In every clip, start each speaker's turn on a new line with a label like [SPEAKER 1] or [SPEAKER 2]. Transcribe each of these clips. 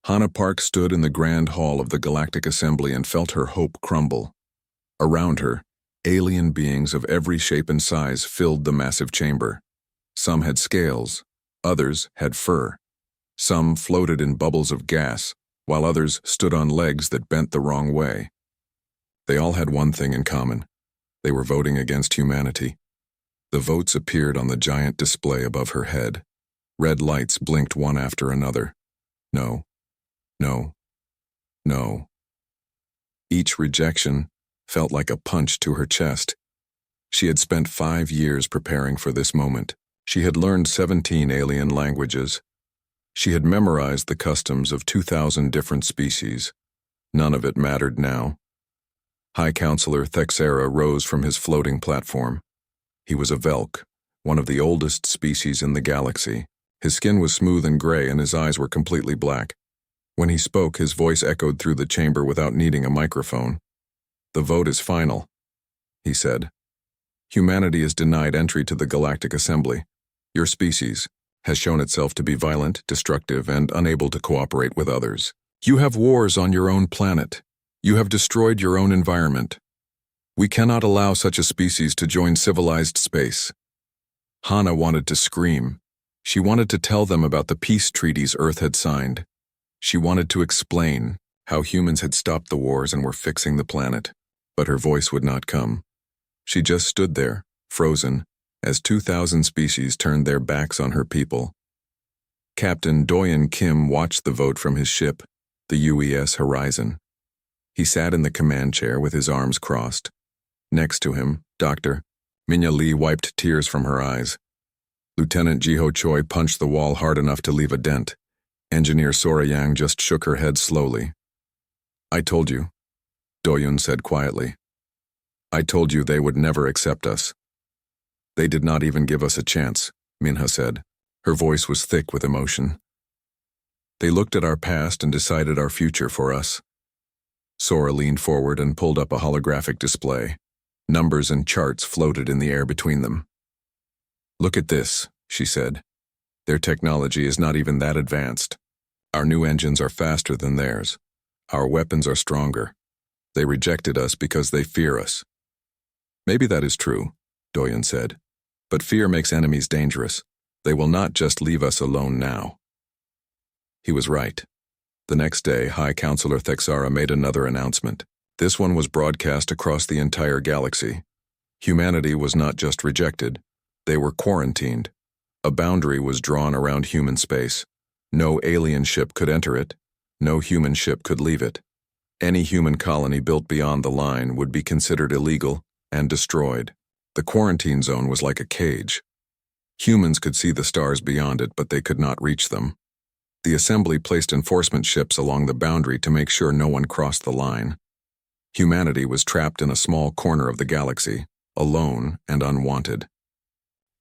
[SPEAKER 1] Hannah Park stood in the grand hall of the Galactic Assembly and felt her hope crumble. Around her, alien beings of every shape and size filled the massive chamber. Some had scales, others had fur. Some floated in bubbles of gas, while others stood on legs that bent the wrong way. They all had one thing in common. They were voting against humanity. The votes appeared on the giant display above her head. Red lights blinked one after another. No. No. No. Each rejection felt like a punch to her chest. She had spent 5 years preparing for this moment. She had learned 17 alien languages. She had memorized the customs of 2,000 different species. None of it mattered now. High Counselor Thexera rose from his floating platform. He was a Velk, one of the oldest species in the galaxy. His skin was smooth and gray and his eyes were completely black. When he spoke, his voice echoed through the chamber without needing a microphone. "The vote is final," he said. "Humanity is denied entry to the Galactic Assembly. Your species has shown itself to be violent, destructive, and unable to cooperate with others. You have wars on your own planet. You have destroyed your own environment. We cannot allow such a species to join civilized space." Hannah wanted to scream. She wanted to tell them about the peace treaties Earth had signed. She wanted to explain how humans had stopped the wars and were fixing the planet. But her voice would not come. She just stood there, frozen, as 2,000 species turned their backs on her people. Captain Doyen Kim watched the vote from his ship, the UES Horizon. He sat in the command chair with his arms crossed. Next to him, Dr. Minya Lee wiped tears from her eyes. Lieutenant Jiho Choi punched the wall hard enough to leave a dent. Engineer Sora Yang just shook her head slowly. "I told you," Doyun said quietly. "I told you they would never accept us." "They did not even give us a chance," Minha said. Her voice was thick with emotion. "They looked at our past and decided our future for us." Sora leaned forward and pulled up a holographic display. Numbers and charts floated in the air between them. "Look at this," she said. "Their technology is not even that advanced. Our new engines are faster than theirs. Our weapons are stronger. They rejected us because they fear us." "Maybe that is true," Doyen said. "But fear makes enemies dangerous. They will not just leave us alone now." He was right. The next day, High Counselor Thexera made another announcement. This one was broadcast across the entire galaxy. Humanity was not just rejected. They were quarantined. A boundary was drawn around human space. No alien ship could enter it. No human ship could leave it. Any human colony built beyond the line would be considered illegal and destroyed. The quarantine zone was like a cage. Humans could see the stars beyond it, but they could not reach them. The assembly placed enforcement ships along the boundary to make sure no one crossed the line. Humanity was trapped in a small corner of the galaxy, alone and unwanted.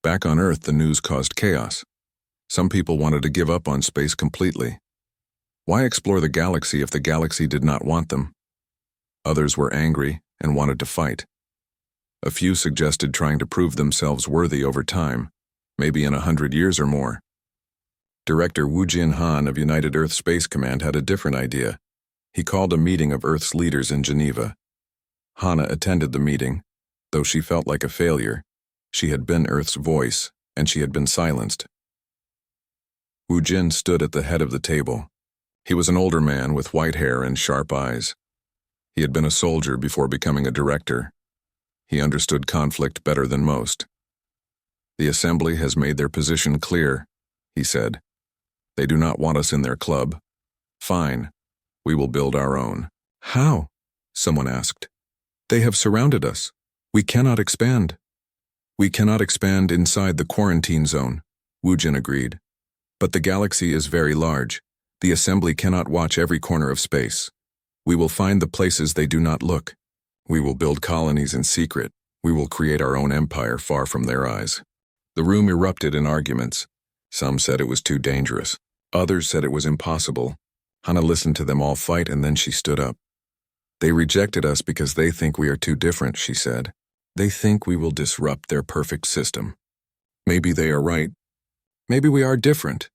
[SPEAKER 1] Back on Earth, the news caused chaos. Some people wanted to give up on space completely. Why explore the galaxy if the galaxy did not want them? Others were angry and wanted to fight. A few suggested trying to prove themselves worthy over time, maybe in 100 years or more. Director Wu Jin Han of United Earth Space Command had a different idea. He called a meeting of Earth's leaders in Geneva. Hannah attended the meeting. Though she felt like a failure, she had been Earth's voice, and she had been silenced. Wu Jin stood at the head of the table. He was an older man with white hair and sharp eyes. He had been a soldier before becoming a director. He understood conflict better than most. "The Assembly has made their position clear," he said. "They do not want us in their club. Fine, we will build our own." "How?" someone asked. "They have surrounded us. We cannot expand." "We cannot expand inside the quarantine zone," Wu Jin agreed. "But the galaxy is very large. The Assembly cannot watch every corner of space. We will find the places they do not look. We will build colonies in secret. We will create our own empire far from their eyes." The room erupted in arguments. Some said it was too dangerous. Others said it was impossible. Hannah listened to them all fight, and then she stood up. "They rejected us because they think we are too different," she said. "They think we will disrupt their perfect system. Maybe they are right. Maybe we are different.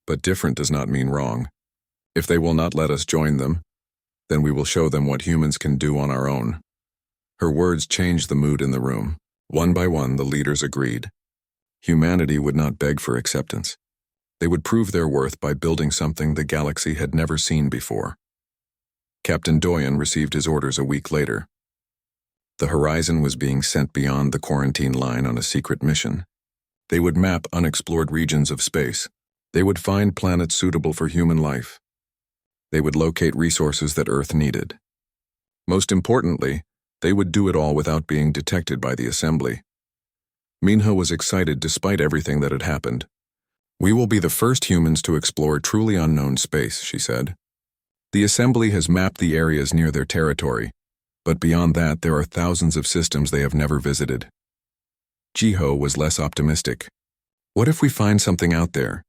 [SPEAKER 1] But different does not mean wrong. If they will not let us join them, then we will show them what humans can do on our own. Her words changed the mood in the room. One by one, the leaders agreed. Humanity would not beg for acceptance. They would prove their worth by building something the galaxy had never seen before. Captain Doyen received his orders a week later. The Horizon was being sent beyond the quarantine line on a secret mission. They would map unexplored regions of space. They would find planets suitable for human life. They would locate resources that Earth needed. Most importantly, they would do it all without being detected by the Assembly. Minha was excited despite everything that had happened. "We will be the first humans to explore truly unknown space," she said. "The Assembly has mapped the areas near their territory, but beyond that there are thousands of systems they have never visited." Jiho was less optimistic. "What if we find something out there?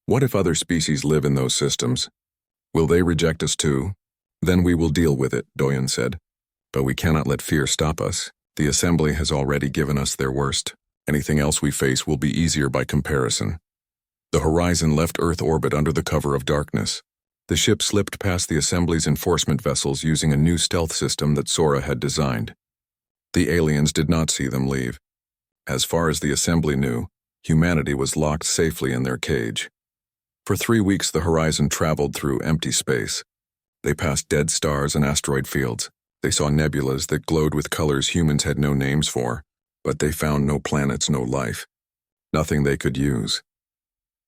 [SPEAKER 1] What if other species live in those systems? Will they reject us too? Then we will deal with it," Doyen said. "But we cannot let fear stop us. The Assembly has already given us their worst. Anything else we face will be easier by comparison." The Horizon left Earth orbit under the cover of darkness. The ship slipped past the Assembly's enforcement vessels using a new stealth system that Sora had designed. The aliens did not see them leave. As far as the Assembly knew, humanity was locked safely in their cage. For 3 weeks the Horizon traveled through empty space. They passed dead stars and asteroid fields. They saw nebulas that glowed with colors humans had no names for, but they found no planets, no life. Nothing they could use.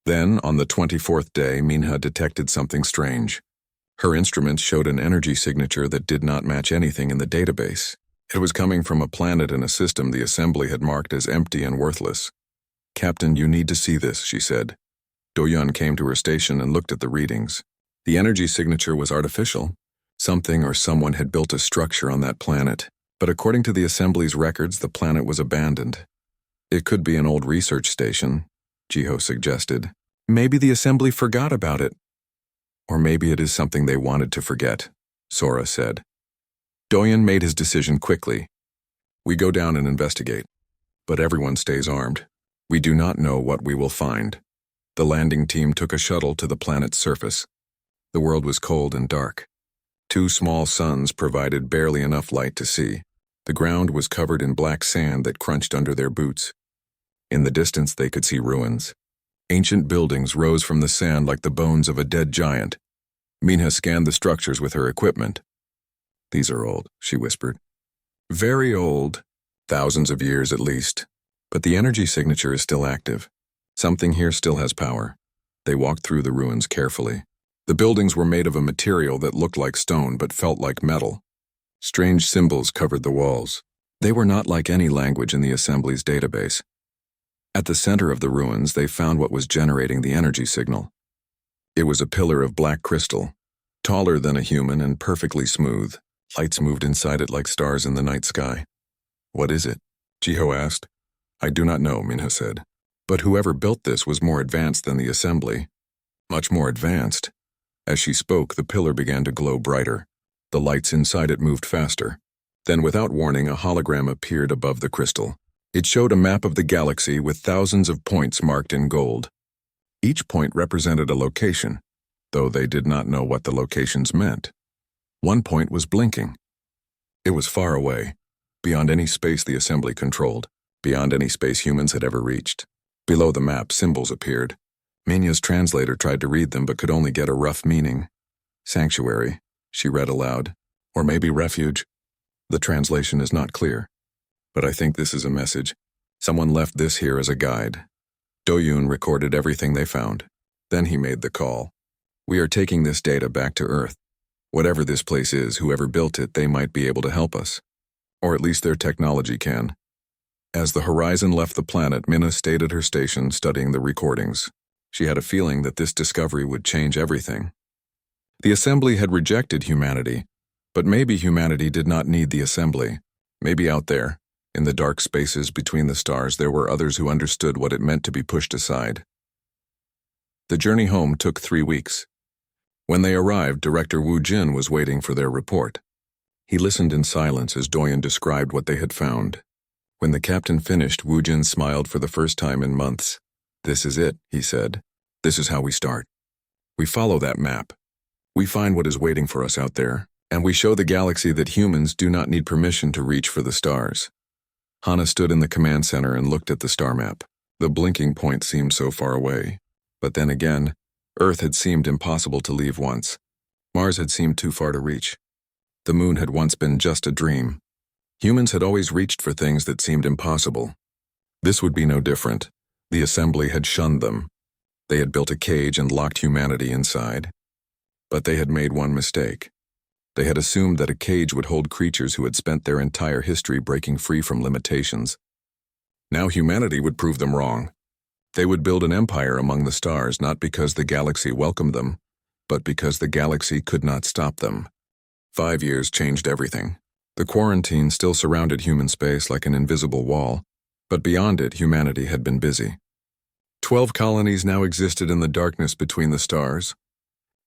[SPEAKER 1] Then, on the 24th day, Minha detected something strange. Her instruments showed an energy signature that did not match anything in the database. It was coming from a planet in a system the Assembly had marked as empty and worthless. "Captain, you need to see this," she said. Doyen came to her station and looked at the readings. The energy signature was artificial. Something or someone had built a structure on that planet, but according to the Assembly's records, the planet was abandoned. "It could be an old research station," Jiho suggested. "Maybe the Assembly forgot about it." "Or maybe it is something they wanted to forget," Sora said. Doyen made his decision quickly. "We go down and investigate, but everyone stays armed. We do not know what we will find." The landing team took a shuttle to the planet's surface. The world was cold and dark. 2 small suns provided barely enough light to see. The ground was covered in black sand that crunched under their boots. In the distance they could see ruins. Ancient buildings rose from the sand like the bones of a dead giant. Minha scanned the structures with her equipment. "These are old," she whispered. "Very old. Thousands of years at least. But the energy signature is still active. Something here still has power." They walked through the ruins carefully. The buildings were made of a material that looked like stone but felt like metal. Strange symbols covered the walls. They were not like any language in the Assembly's database. At the center of the ruins, they found what was generating the energy signal. It was a pillar of black crystal, taller than a human and perfectly smooth. Lights moved inside it like stars in the night sky. "What is it?" Jiho asked. "I do not know," Minha said. "But whoever built this was more advanced than the Assembly. Much more advanced." As she spoke, the pillar began to glow brighter. The lights inside it moved faster. Then, without warning, a hologram appeared above the crystal. It showed a map of the galaxy with thousands of points marked in gold. Each point represented a location, though they did not know what the locations meant. One point was blinking. It was far away, beyond any space the Assembly controlled, beyond any space humans had ever reached. Below the map, symbols appeared. Minya's translator tried to read them but could only get a rough meaning. "Sanctuary," she read aloud. "Or maybe refuge. The translation is not clear. But I think this is a message. Someone left this here as a guide." Doyun recorded everything they found. Then he made the call. "We are taking this data back to Earth. Whatever this place is, whoever built it, they might be able to help us. Or at least their technology can." As the Horizon left the planet, Minna stayed at her station studying the recordings. She had a feeling that this discovery would change everything. The Assembly had rejected humanity, but maybe humanity did not need the Assembly. Maybe out there, in the dark spaces between the stars, there were others who understood what it meant to be pushed aside. The journey home took 3 weeks. When they arrived, Director Wu Jin was waiting for their report. He listened in silence as Doyen described what they had found. When the captain finished, Wu Jin smiled for the first time in months. "This is it," he said. "This is how we start. We follow that map. We find what is waiting for us out there, and we show the galaxy that humans do not need permission to reach for the stars. Hana stood in the command center and looked at the star map. The blinking point seemed so far away. But then again, Earth had seemed impossible to leave once. Mars had seemed too far to reach. The moon had once been just a dream. Humans had always reached for things that seemed impossible. This would be no different. The assembly had shunned them. They had built a cage and locked humanity inside. But they had made one mistake. They had assumed that a cage would hold creatures who had spent their entire history breaking free from limitations. Now humanity would prove them wrong. They would build an empire among the stars not because the galaxy welcomed them, but because the galaxy could not stop them. 5 years changed everything. The quarantine still surrounded human space like an invisible wall, but beyond it humanity had been busy. 12 colonies now existed in the darkness between the stars.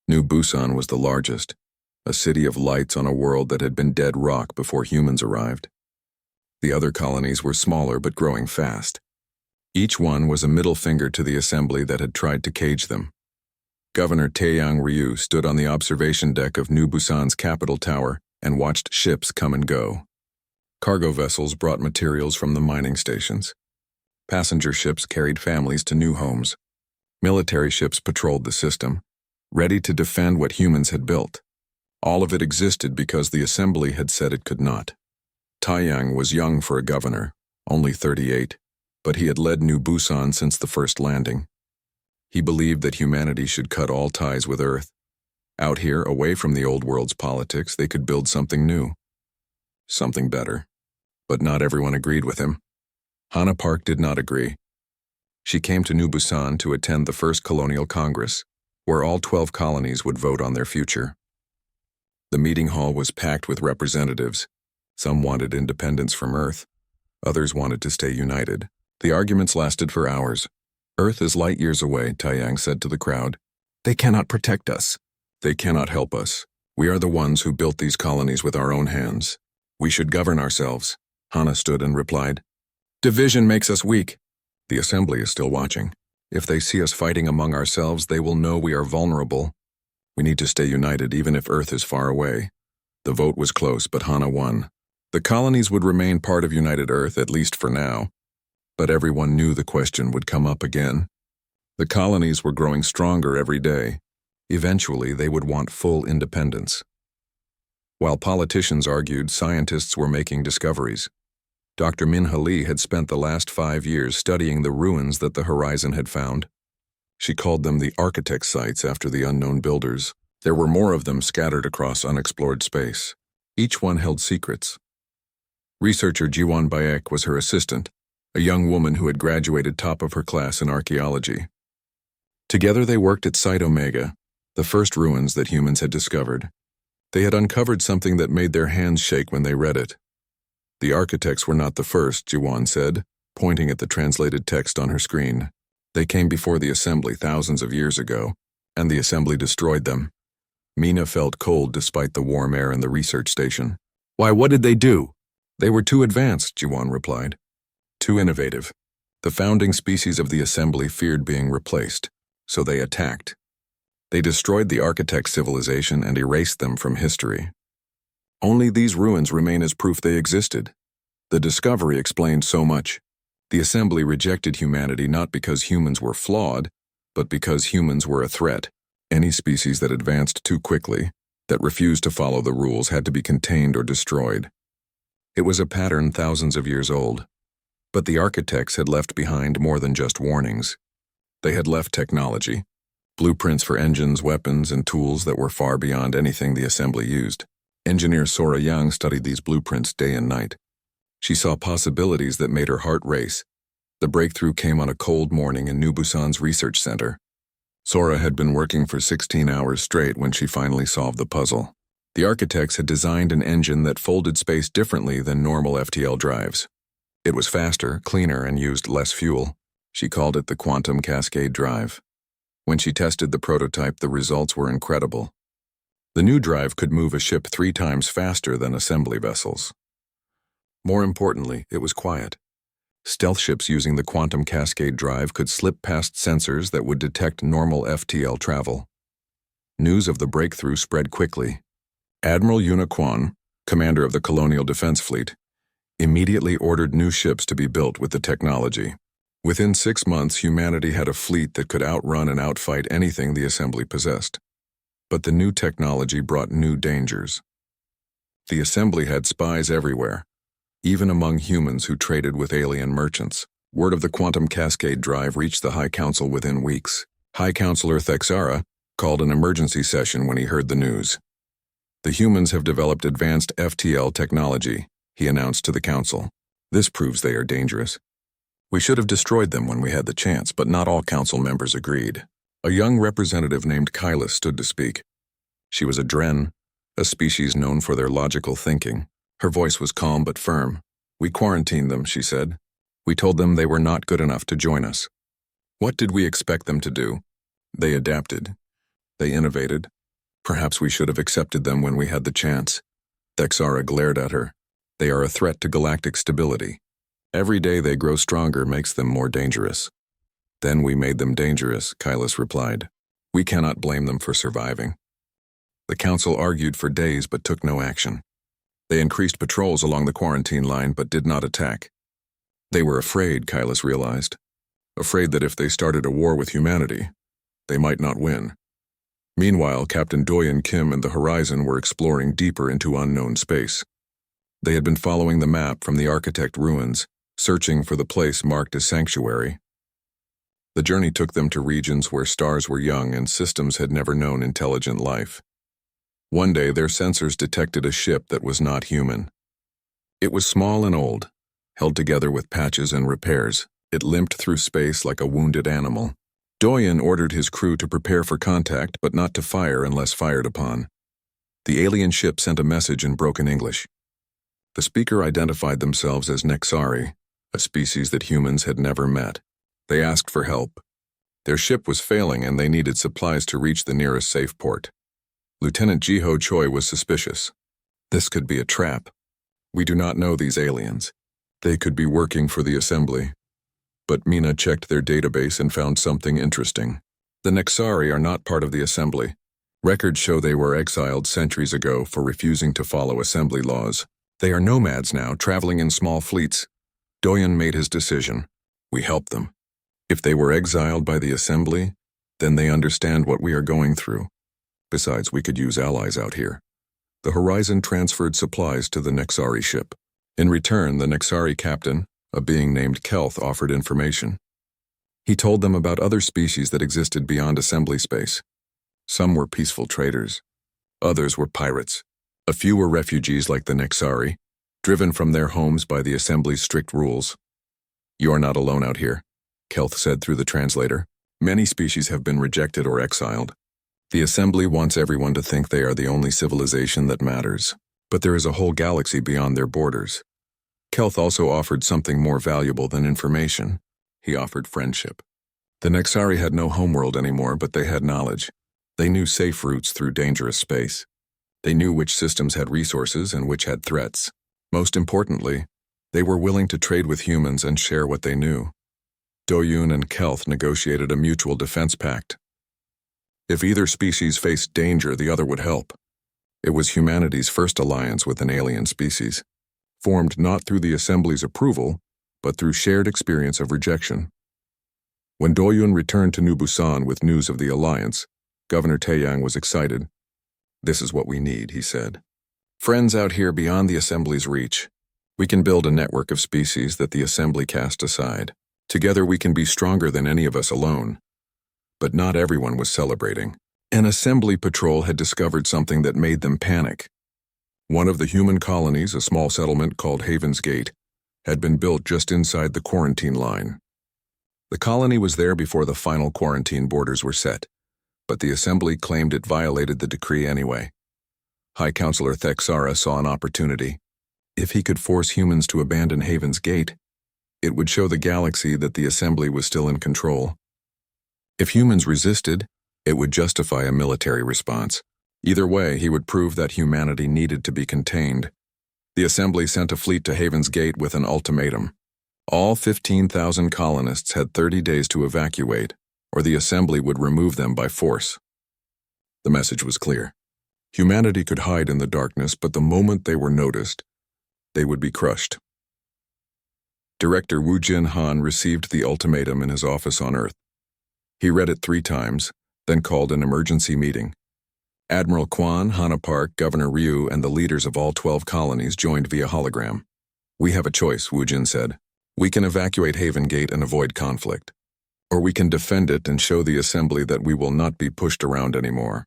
[SPEAKER 1] New Busan was the largest, a city of lights on a world that had been dead rock before humans arrived. The other colonies were smaller but growing fast. Each one was a middle finger to the assembly that had tried to cage them. Governor Taeyang Ryu stood on the observation deck of New Busan's capital tower and watched ships come and go. Cargo vessels brought materials from the mining stations. Passenger ships carried families to new homes. Military ships patrolled the system, ready to defend what humans had built. All of it existed because the assembly had said it could not. Taeyang was young for a governor, only 38, but he had led New Busan since the first landing. He believed that humanity should cut all ties with Earth. Out here, away from the old world's politics, they could build something new. Something better. But not everyone agreed with him. Hana Park did not agree. She came to New Busan to attend the first colonial congress, where all 12 colonies would vote on their future. The meeting hall was packed with representatives. Some wanted independence from Earth. Others wanted to stay united. The arguments lasted for hours. Earth is light years away, Taeyang said to the crowd. They cannot protect us. They cannot help us. We are the ones who built these colonies with our own hands. We should govern ourselves. Hana stood and replied. Division makes us weak. The assembly is still watching. If they see us fighting among ourselves, they will know we are vulnerable. We need to stay united even if Earth is far away. The vote was close, but Hana won. The colonies would remain part of United Earth, at least for now. But everyone knew the question would come up again. The colonies were growing stronger every day. Eventually, they would want full independence. While politicians argued, scientists were making discoveries. Dr. Minha Lee had spent the last 5 years studying the ruins that the Horizon had found. She called them the architect sites after the unknown builders. There were more of them scattered across unexplored space. Each one held secrets. Researcher Jiwon Baek was her assistant, a young woman who had graduated top of her class in archaeology. Together they worked at Site Omega, the first ruins that humans had discovered. They had uncovered something that made their hands shake when they read it. The architects were not the first, Jiwon said, pointing at the translated text on her screen. They came before the assembly thousands of years ago, and the assembly destroyed them. Mina felt cold despite the warm air in the research station. Why, what did they do? They were too advanced, Jiwon replied. Too innovative. The founding species of the assembly feared being replaced, so they attacked. They destroyed the architect civilization and erased them from history. Only these ruins remain as proof they existed. The discovery explained so much. The assembly rejected humanity not because humans were flawed, but because humans were a threat. Any species that advanced too quickly, that refused to follow the rules, had to be contained or destroyed. It was a pattern thousands of years old. But the architects had left behind more than just warnings. They had left technology, blueprints for engines, weapons, and tools that were far beyond anything the assembly used. Engineer Sora Young studied these blueprints day and night. She saw possibilities that made her heart race. The breakthrough came on a cold morning in New Busan's research center. Sora had been working for 16 hours straight when she finally solved the puzzle. The architects had designed an engine that folded space differently than normal FTL drives. It was faster, cleaner, and used less fuel. She called it the Quantum Cascade Drive. When she tested the prototype, the results were incredible. The new drive could move a ship 3 times faster than assembly vessels. More importantly, it was quiet. Stealth ships using the Quantum Cascade Drive could slip past sensors that would detect normal FTL travel. News of the breakthrough spread quickly. Admiral Uniquan, commander of the Colonial Defense Fleet, immediately ordered new ships to be built with the technology. Within 6 months, humanity had a fleet that could outrun and outfight anything the Assembly possessed. But the new technology brought new dangers. The Assembly had spies everywhere, even among humans who traded with alien merchants. Word of the quantum cascade drive reached the High Council within weeks. High Counselor Thexara called an emergency session when he heard the news. The humans have developed advanced FTL technology, he announced to the Council. This proves they are dangerous. We should have destroyed them when we had the chance, but not all Council members agreed. A young representative named Kyla stood to speak. She was a Dren, a species known for their logical thinking. Her voice was calm but firm. We quarantined them, she said. We told them they were not good enough to join us. What did we expect them to do? They adapted. They innovated. Perhaps we should have accepted them when we had the chance. Thexara glared at her. They are a threat to galactic stability. Every day they grow stronger makes them more dangerous. Then we made them dangerous, Kylus replied. We cannot blame them for surviving. The Council argued for days but took no action. They increased patrols along the quarantine line but did not attack. They were afraid, Kylus realized. Afraid that if they started a war with humanity, they might not win. Meanwhile, Captain Doyen Kim and the Horizon were exploring deeper into unknown space. They had been following the map from the Architect ruins, searching for the place marked as sanctuary. The journey took them to regions where stars were young and systems had never known intelligent life. One day, their sensors detected a ship that was not human. It was small and old, held together with patches and repairs. It limped through space like a wounded animal. Doyen ordered his crew to prepare for contact but not to fire unless fired upon. The alien ship sent a message in broken English. The speaker identified themselves as Nexari, a species that humans had never met. They asked for help. Their ship was failing and they needed supplies to reach the nearest safe port. Lieutenant Jiho Choi was suspicious. This could be a trap. We do not know these aliens. They could be working for the Assembly. But Mina checked their database and found something interesting. The Nexari are not part of the Assembly. Records show they were exiled centuries ago for refusing to follow Assembly laws. They are nomads now, traveling in small fleets. Doyen made his decision. We help them. If they were exiled by the Assembly, then they understand what we are going through. Besides, we could use allies out here. The Horizon transferred supplies to the Nexari ship. In return, the Nexari captain, a being named Kelth, offered information. He told them about other species that existed beyond Assembly space. Some were peaceful traders. Others were pirates. A few were refugees like the Nexari, driven from their homes by the Assembly's strict rules. You are not alone out here, Kelth said through the translator. Many species have been rejected or exiled. The Assembly wants everyone to think they are the only civilization that matters, but there is a whole galaxy beyond their borders. Kelth also offered something more valuable than information. He offered friendship. The Nexari had no homeworld anymore, but they had knowledge. They knew safe routes through dangerous space. They knew which systems had resources and which had threats. Most importantly, they were willing to trade with humans and share what they knew. Doyun and Kelth negotiated a mutual defense pact. If either species faced danger, the other would help. It was humanity's first alliance with an alien species, formed not through the Assembly's approval, but through shared experience of rejection. When Doyun returned to New Busan with news of the alliance, Governor Taeyang was excited. This is what we need, he said. Friends out here beyond the Assembly's reach. We can build a network of species that the Assembly cast aside. Together we can be stronger than any of us alone. But not everyone was celebrating. An Assembly patrol had discovered something that made them panic. One of the human colonies, a small settlement called Haven's Gate, had been built just inside the quarantine line. The colony was there before the final quarantine borders were set, but the Assembly claimed it violated the decree anyway. High Counselor Thexara saw an opportunity. If he could force humans to abandon Haven's Gate, it would show the galaxy that the Assembly was still in control. If humans resisted, it would justify a military response. Either way, he would prove that humanity needed to be contained. The Assembly sent a fleet to Haven's Gate with an ultimatum. All 15,000 colonists had 30 days to evacuate, or the Assembly would remove them by force. The message was clear. Humanity could hide in the darkness, but the moment they were noticed, they would be crushed. Director Woo Jin Han received the ultimatum in his office on Earth. He read it 3 times, then called an emergency meeting. Admiral Kwan, Hana Park, Governor Ryu, and the leaders of all 12 colonies joined via hologram. "We have a choice," Woo Jin said. "We can evacuate Haven Gate and avoid conflict. Or we can defend it and show the Assembly that we will not be pushed around anymore."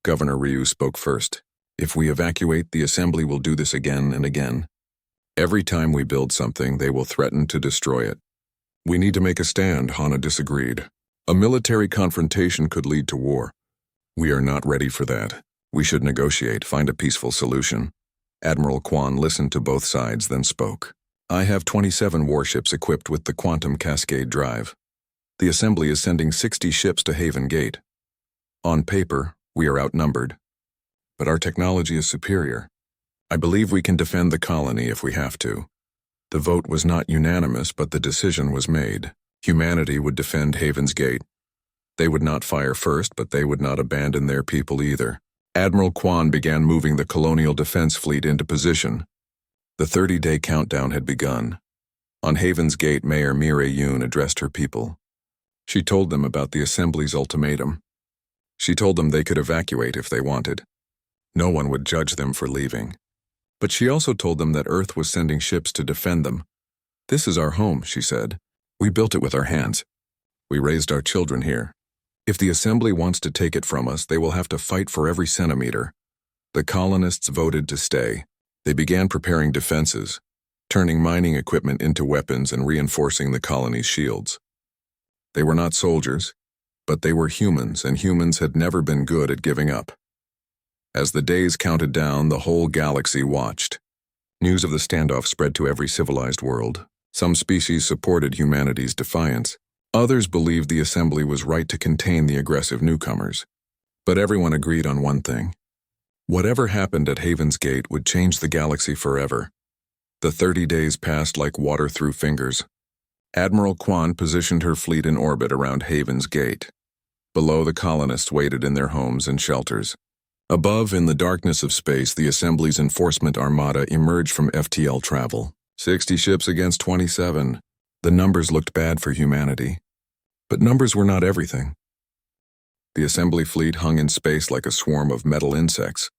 [SPEAKER 1] Governor Ryu spoke first. "If we evacuate, the Assembly will do this again and again. Every time we build something, they will threaten to destroy it." "We need to make a stand," Hana disagreed. "A military confrontation could lead to war. We are not ready for that. We should negotiate, find a peaceful solution." Admiral Kwan listened to both sides, then spoke. "I have 27 warships equipped with the Quantum Cascade drive. The Assembly is sending 60 ships to Haven Gate. On paper, we are outnumbered. But our technology is superior. I believe we can defend the colony if we have to." The vote was not unanimous, but the decision was made. Humanity would defend Haven's Gate. They would not fire first, but they would not abandon their people either. Admiral Kwan began moving the Colonial Defense Fleet into position. The 30-day countdown had begun. On Haven's Gate, Mayor Mireille Yoon addressed her people. She told them about the Assembly's ultimatum. She told them they could evacuate if they wanted. No one would judge them for leaving. But she also told them that Earth was sending ships to defend them. "This is our home," she said. "We built it with our hands. We raised our children here. If the Assembly wants to take it from us, they will have to fight for every centimeter." The colonists voted to stay. They began preparing defenses, turning mining equipment into weapons and reinforcing the colony's shields. They were not soldiers, but they were humans, and humans had never been good at giving up. As the days counted down, the whole galaxy watched. News of the standoff spread to every civilized world. Some species supported humanity's defiance. Others believed the Assembly was right to contain the aggressive newcomers. But everyone agreed on one thing. Whatever happened at Haven's Gate would change the galaxy forever. The 30 days passed like water through fingers. Admiral Kwan positioned her fleet in orbit around Haven's Gate. Below, the colonists waited in their homes and shelters. Above, in the darkness of space, the Assembly's enforcement armada emerged from FTL travel. 60 ships against 27. The numbers looked bad for humanity. But numbers were not everything. The Assembly fleet hung in space like a swarm of metal insects.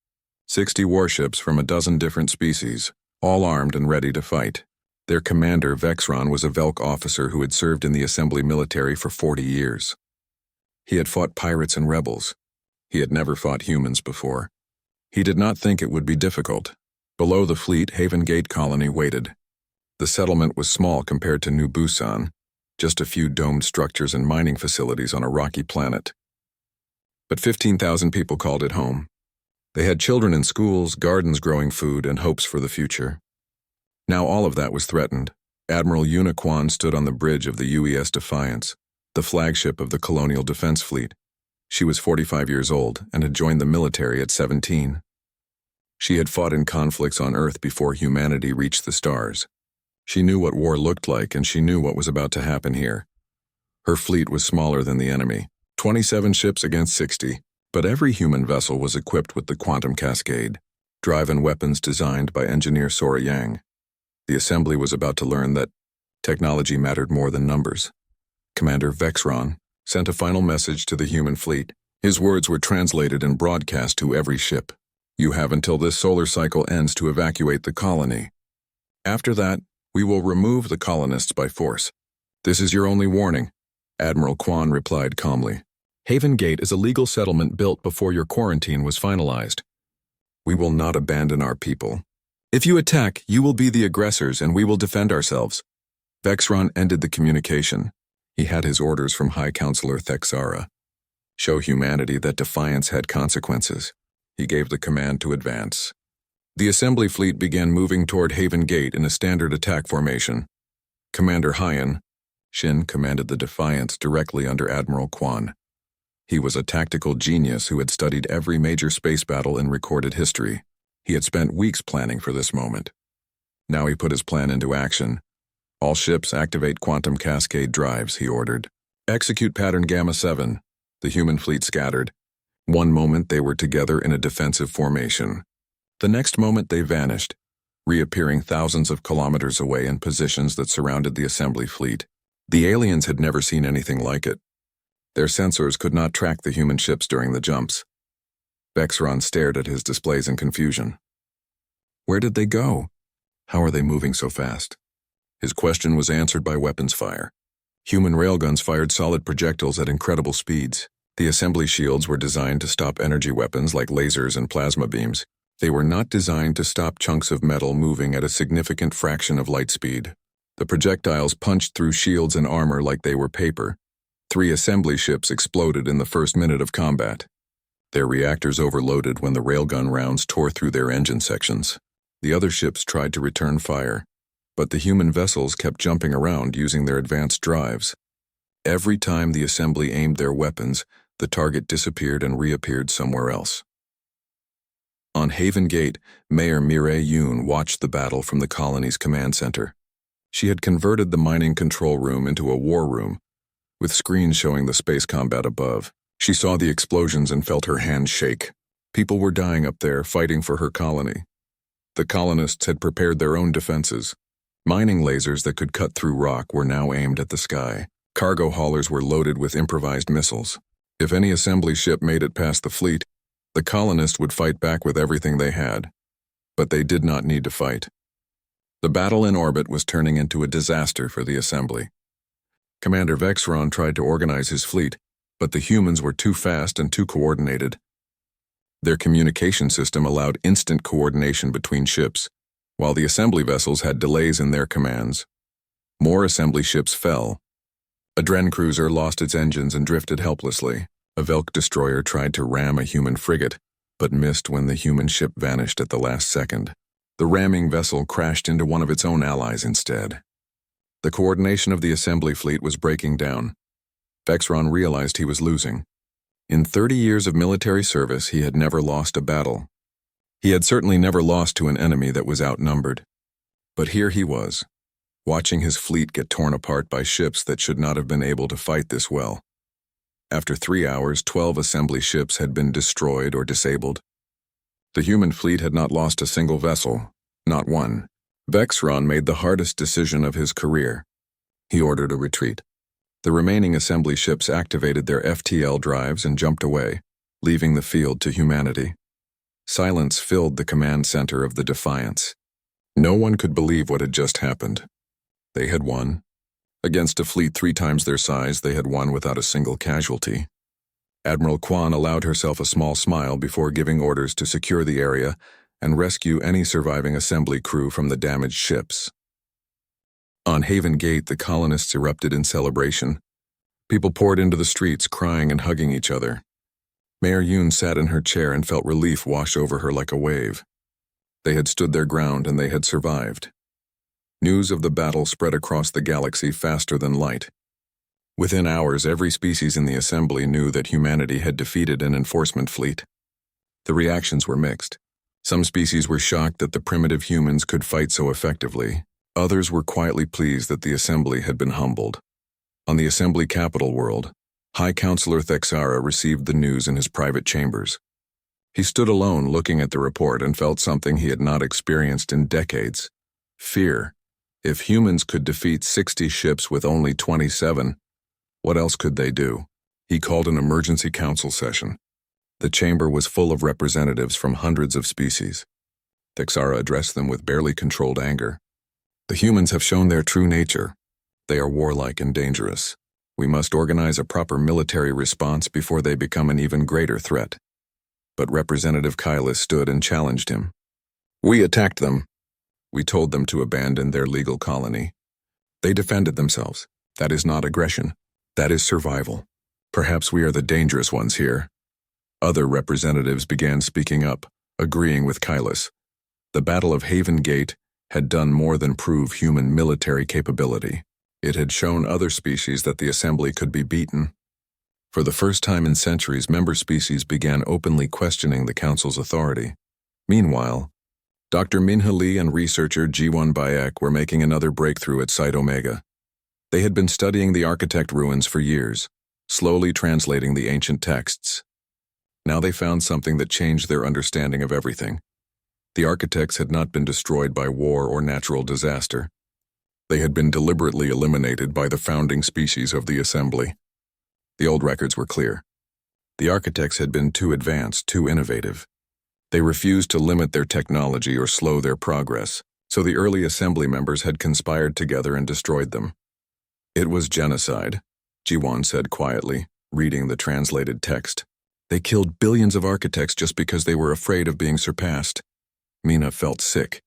[SPEAKER 1] 60 warships from a dozen different species, all armed and ready to fight. Their commander, Vexron, was a Velk officer who had served in the Assembly military for 40 years. He had fought pirates and rebels. He had never fought humans before. He did not think it would be difficult. Below the fleet, Haven Gate Colony waited. The settlement was small compared to New Busan, just a few domed structures and mining facilities on a rocky planet. But 15,000 people called it home. They had children in schools, gardens growing food, and hopes for the future. Now all of that was threatened. Admiral Yuna Kwan stood on the bridge of the UES Defiance, the flagship of the Colonial Defense Fleet. She was 45 years old and had joined the military at 17. She had fought in conflicts on Earth before humanity reached the stars. She knew what war looked like, and she knew what was about to happen here. Her fleet was smaller than the enemy, 27 ships against 60, but every human vessel was equipped with the Quantum Cascade, drive and weapons designed by engineer Sora Yang. The Assembly was about to learn that technology mattered more than numbers. Commander Vexron sent a final message to the human fleet. His words were translated and broadcast to every ship. "You have until this solar cycle ends to evacuate the colony. After that, we will remove the colonists by force. This is your only warning," Admiral Kwan replied calmly. "Haven Gate is a legal settlement built before your quarantine was finalized. We will not abandon our people. If you attack, you will be the aggressors and we will defend ourselves." Vexron ended the communication. He had his orders from High Counselor Thexara. Show humanity that defiance had consequences. He gave the command to advance. The Assembly fleet began moving toward Haven Gate in a standard attack formation. Commander Hyan Shin commanded the Defiance directly under Admiral Kwan. He was a tactical genius who had studied every major space battle in recorded history. He had spent weeks planning for this moment. Now he put his plan into action. "All ships activate Quantum Cascade drives," he ordered. "Execute Pattern Gamma 7. The human fleet scattered. One moment they were together in a defensive formation. The next moment they vanished, reappearing thousands of kilometers away in positions that surrounded the assembly fleet. The aliens had never seen anything like it. Their sensors could not track the human ships during the jumps. Vexron stared at his displays in confusion. Where did they go? How are they moving so fast? His question was answered by weapons fire. Human railguns fired solid projectiles at incredible speeds. The assembly shields were designed to stop energy weapons like lasers and plasma beams. They were not designed to stop chunks of metal moving at a significant fraction of light speed. The projectiles punched through shields and armor like they were paper. 3 assembly ships exploded in the first minute of combat. Their reactors overloaded when the railgun rounds tore through their engine sections. The other ships tried to return fire, but the human vessels kept jumping around using their advanced drives. Every time the assembly aimed their weapons, the target disappeared and reappeared somewhere else. On Haven Gate, Mayor Mireille Yoon watched the battle from the colony's command center. She had converted the mining control room into a war room, with screens showing the space combat above. She saw the explosions and felt her hands shake. People were dying up there, fighting for her colony. The colonists had prepared their own defenses. Mining lasers that could cut through rock were now aimed at the sky. Cargo haulers were loaded with improvised missiles. If any assembly ship made it past the fleet, the colonists would fight back with everything they had. But they did not need to fight. The battle in orbit was turning into a disaster for the assembly. Commander Vexron tried to organize his fleet, but the humans were too fast and too coordinated. Their communication system allowed instant coordination between ships, while the assembly vessels had delays in their commands. More assembly ships fell. A Dren cruiser lost its engines and drifted helplessly. A Velk destroyer tried to ram a human frigate, but missed when the human ship vanished at the last second. The ramming vessel crashed into one of its own allies instead. The coordination of the assembly fleet was breaking down. Vexron realized he was losing. In 30 years of military service, he had never lost a battle. He had certainly never lost to an enemy that was outnumbered. But here he was, watching his fleet get torn apart by ships that should not have been able to fight this well. After 3 hours, 12 assembly ships had been destroyed or disabled. The human fleet had not lost a single vessel, not one. Vexron made the hardest decision of his career. He ordered a retreat. The remaining assembly ships activated their FTL drives and jumped away, leaving the field to humanity. Silence filled the command center of the Defiance. No one could believe what had just happened. They had won. Against a fleet 3 times their size, they had won without a single casualty. Admiral Kwan allowed herself a small smile before giving orders to secure the area and rescue any surviving assembly crew from the damaged ships. On Haven Gate, the colonists erupted in celebration. People poured into the streets, crying and hugging each other. Mayor Yoon sat in her chair and felt relief wash over her like a wave. They had stood their ground and they had survived. News of the battle spread across the galaxy faster than light. Within hours, every species in the assembly knew that humanity had defeated an enforcement fleet. The reactions were mixed. Some species were shocked that the primitive humans could fight so effectively. Others were quietly pleased that the assembly had been humbled. On the assembly capital world, High Counselor Thexara received the news in his private chambers. He stood alone looking at the report and felt something he had not experienced in decades: fear. If humans could defeat 60 ships with only 27, what else could they do? He called an emergency council session. The chamber was full of representatives from hundreds of species. Thexara addressed them with barely controlled anger. The humans have shown their true nature. They are warlike and dangerous. We must organize a proper military response before they become an even greater threat. But Representative Kylus stood and challenged him. We attacked them. We told them to abandon their legal colony. They defended themselves. That is not aggression. That is survival. Perhaps we are the dangerous ones here. Other representatives began speaking up, agreeing with Kylus. The Battle of Haven Gate had done more than prove human military capability. It had shown other species that the assembly could be beaten. For the first time in centuries, member species began openly questioning the Council's authority. Meanwhile, Dr. Minha Lee and researcher Ji-Won Bayek were making another breakthrough at Site Omega. They had been studying the architect ruins for years, slowly translating the ancient texts. Now they found something that changed their understanding of everything. The architects had not been destroyed by war or natural disaster. They had been deliberately eliminated by the founding species of the assembly. The old records were clear. The architects had been too advanced, too innovative. They refused to limit their technology or slow their progress, so the early assembly members had conspired together and destroyed them. It was genocide, Jiwan said quietly, reading the translated text. They killed billions of architects just because they were afraid of being surpassed. Mina felt sick,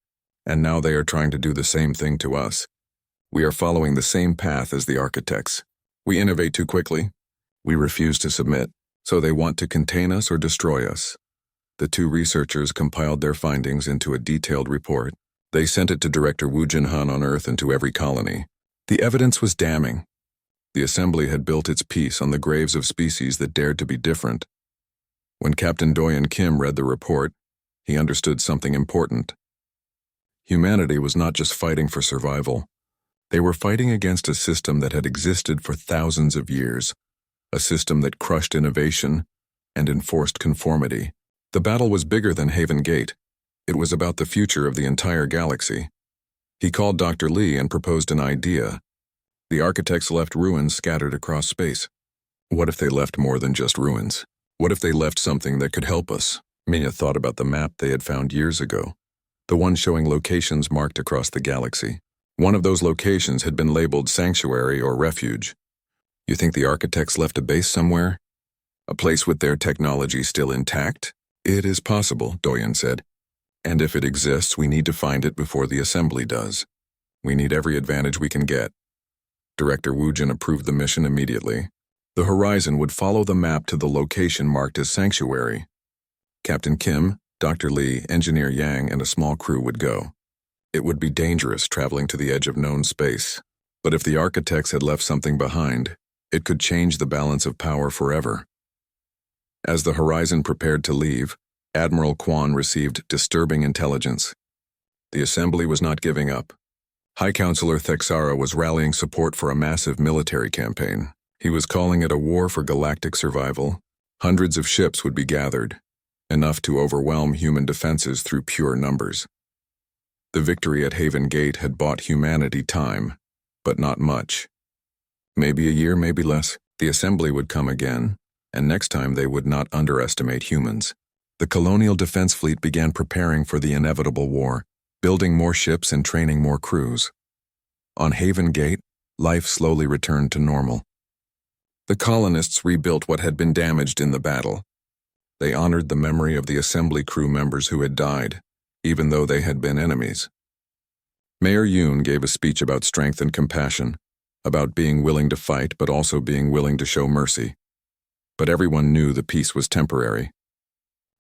[SPEAKER 1] and now they are trying to do the same thing to us. We are following the same path as the architects. We innovate too quickly. We refuse to submit, so they want to contain us or destroy us. The two researchers compiled their findings into a detailed report. They sent it to Director Wu Jinhan on Earth and to every colony. The evidence was damning. The assembly had built its peace on the graves of species that dared to be different. When Captain Doyen Kim read the report, he understood something important. Humanity was not just fighting for survival. They were fighting against a system that had existed for thousands of years, a system that crushed innovation and enforced conformity. The battle was bigger than Haven Gate. It was about the future of the entire galaxy. He called Dr. Lee and proposed an idea. The architects left ruins scattered across space. What if they left more than just ruins? What if they left something that could help us? Mina thought about the map they had found years ago, the one showing locations marked across the galaxy. One of those locations had been labeled Sanctuary or Refuge. You think the architects left a base somewhere? A place with their technology still intact? It is possible, Doyen said. And if it exists, we need to find it before the assembly does. We need every advantage we can get. Director Wujin approved the mission immediately. The horizon would follow the map to the location marked as Sanctuary. Captain Kim, Dr. Lee, Engineer Yang, and a small crew would go. It would be dangerous traveling to the edge of known space. But if the architects had left something behind, it could change the balance of power forever. As the horizon prepared to leave, Admiral Kwan received disturbing intelligence. The assembly was not giving up. High Counselor Thexara was rallying support for a massive military campaign. He was calling it a war for galactic survival. Hundreds of ships would be gathered, enough to overwhelm human defenses through pure numbers. The victory at Haven Gate had bought humanity time, but not much. Maybe a year, maybe less, the assembly would come again, and next time they would not underestimate humans. The Colonial Defense Fleet began preparing for the inevitable war, building more ships and training more crews. On Haven Gate, life slowly returned to normal. The colonists rebuilt what had been damaged in the battle. They honored the memory of the assembly crew members who had died, even though they had been enemies. Mayor Yoon gave a speech about strength and compassion, about being willing to fight but also being willing to show mercy. But everyone knew the peace was temporary.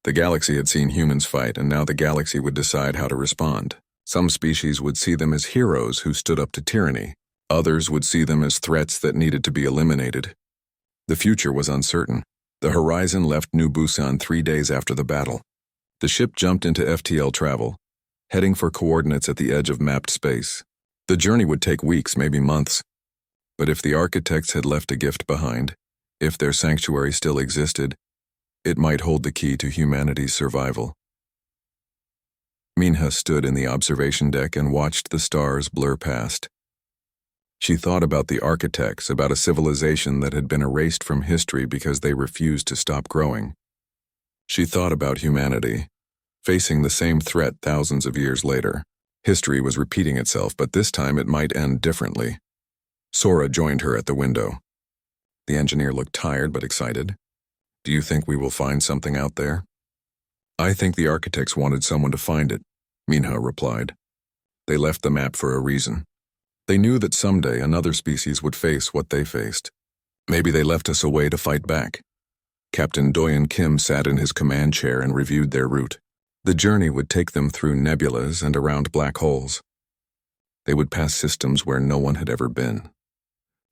[SPEAKER 1] The galaxy had seen humans fight, and now the galaxy would decide how to respond. Some species would see them as heroes who stood up to tyranny. Others would see them as threats that needed to be eliminated. The future was uncertain. The Horizon left New Busan 3 days after the battle. The ship jumped into FTL travel, heading for coordinates at the edge of mapped space. The journey would take weeks, maybe months. But if the architects had left a gift behind, if their sanctuary still existed, it might hold the key to humanity's survival. Minha stood in the observation deck and watched the stars blur past. She thought about the architects, about a civilization that had been erased from history because they refused to stop growing. She thought about humanity, facing the same threat thousands of years later. History was repeating itself, but this time it might end differently. Sora joined her at the window. The engineer looked tired but excited. Do you think we will find something out there? I think the architects wanted someone to find it, Minha replied. They left the map for a reason. They knew that someday another species would face what they faced. Maybe they left us a way to fight back. Captain Doyen Kim sat in his command chair and reviewed their route. The journey would take them through nebulas and around black holes. They would pass systems where no one had ever been.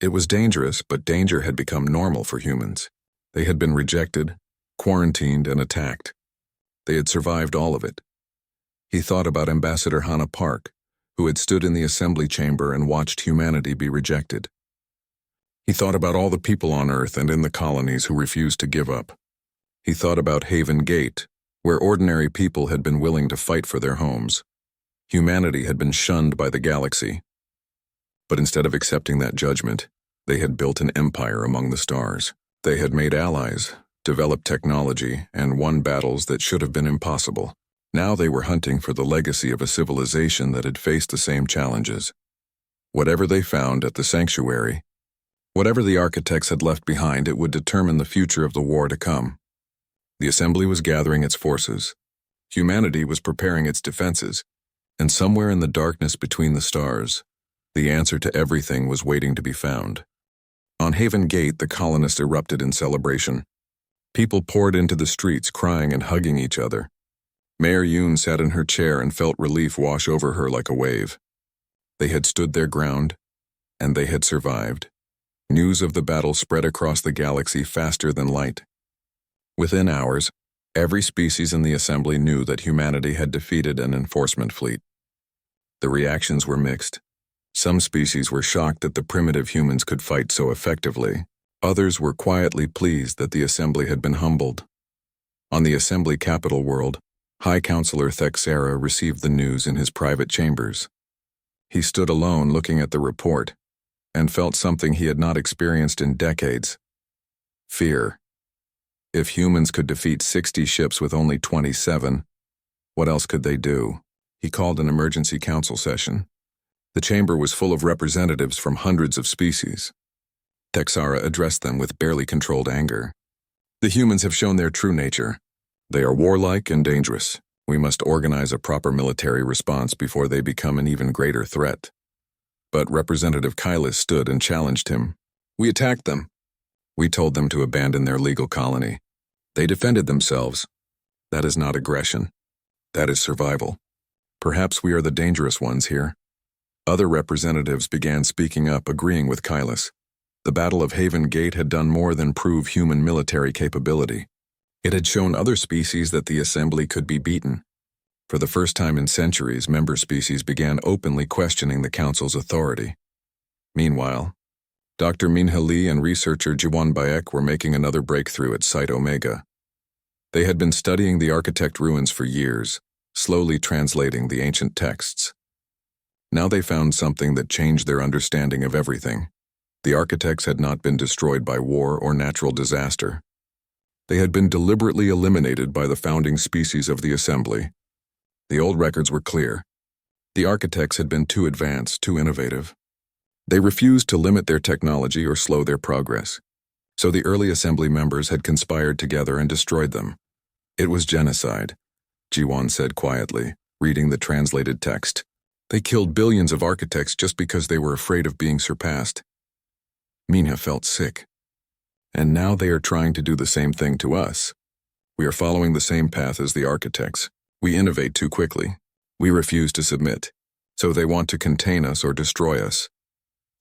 [SPEAKER 1] It was dangerous, but danger had become normal for humans. They had been rejected, quarantined, and attacked. They had survived all of it. He thought about Ambassador Hannah Park, who had stood in the assembly chamber and watched humanity be rejected. He thought about all the people on Earth and in the colonies who refused to give up. He thought about Haven Gate, where ordinary people had been willing to fight for their homes. Humanity had been shunned by the galaxy. But instead of accepting that judgment, they had built an empire among the stars. They had made allies, developed technology, and won battles that should have been impossible. Now they were hunting for the legacy of a civilization that had faced the same challenges. Whatever they found at the sanctuary, whatever the architects had left behind, it would determine the future of the war to come. The assembly was gathering its forces. Humanity was preparing its defenses, and somewhere in the darkness between the stars, the answer to everything was waiting to be found. On Haven Gate, the colonists erupted in celebration. People poured into the streets, crying and hugging each other. Mayor Yoon sat in her chair and felt relief wash over her like a wave. They had stood their ground, and they had survived. News of the battle spread across the galaxy faster than light. Within hours, every species in the assembly knew that humanity had defeated an enforcement fleet. The reactions were mixed. Some species were shocked that the primitive humans could fight so effectively. Others were quietly pleased that the assembly had been humbled. On the assembly capital world, High Counselor Thexera received the news in his private chambers. He stood alone looking at the report, and felt something he had not experienced in decades: fear. If humans could defeat 60 ships with only 27, what else could they do? He called an emergency council session. The chamber was full of representatives from hundreds of species. Thexera addressed them with barely controlled anger. The humans have shown their true nature. They are warlike and dangerous. We must organize a proper military response before they become an even greater threat. But Representative Kylus stood and challenged him. We attacked them. We told them to abandon their legal colony. They defended themselves. That is not aggression. That is survival. Perhaps we are the dangerous ones here. Other representatives began speaking up, agreeing with Kylus. The Battle of Haven Gate had done more than prove human military capability. It had shown other species that the assembly could be beaten. For the first time in centuries, member species began openly questioning the council's authority. Meanwhile, Dr. Minha Lee and researcher Jiwon Baek were making another breakthrough at Site Omega. They had been studying the architect ruins for years, slowly translating the ancient texts. Now they found something that changed their understanding of everything. The architects had not been destroyed by war or natural disaster. They had been deliberately eliminated by the founding species of the assembly. The old records were clear. The architects had been too advanced, too innovative. They refused to limit their technology or slow their progress. So the early assembly members had conspired together and destroyed them. It was genocide, Jiwon said quietly, reading the translated text. They killed billions of architects just because they were afraid of being surpassed. Minha felt sick. And now they are trying to do the same thing to us. We are following the same path as the architects. We innovate too quickly. We refuse to submit. So they want to contain us or destroy us.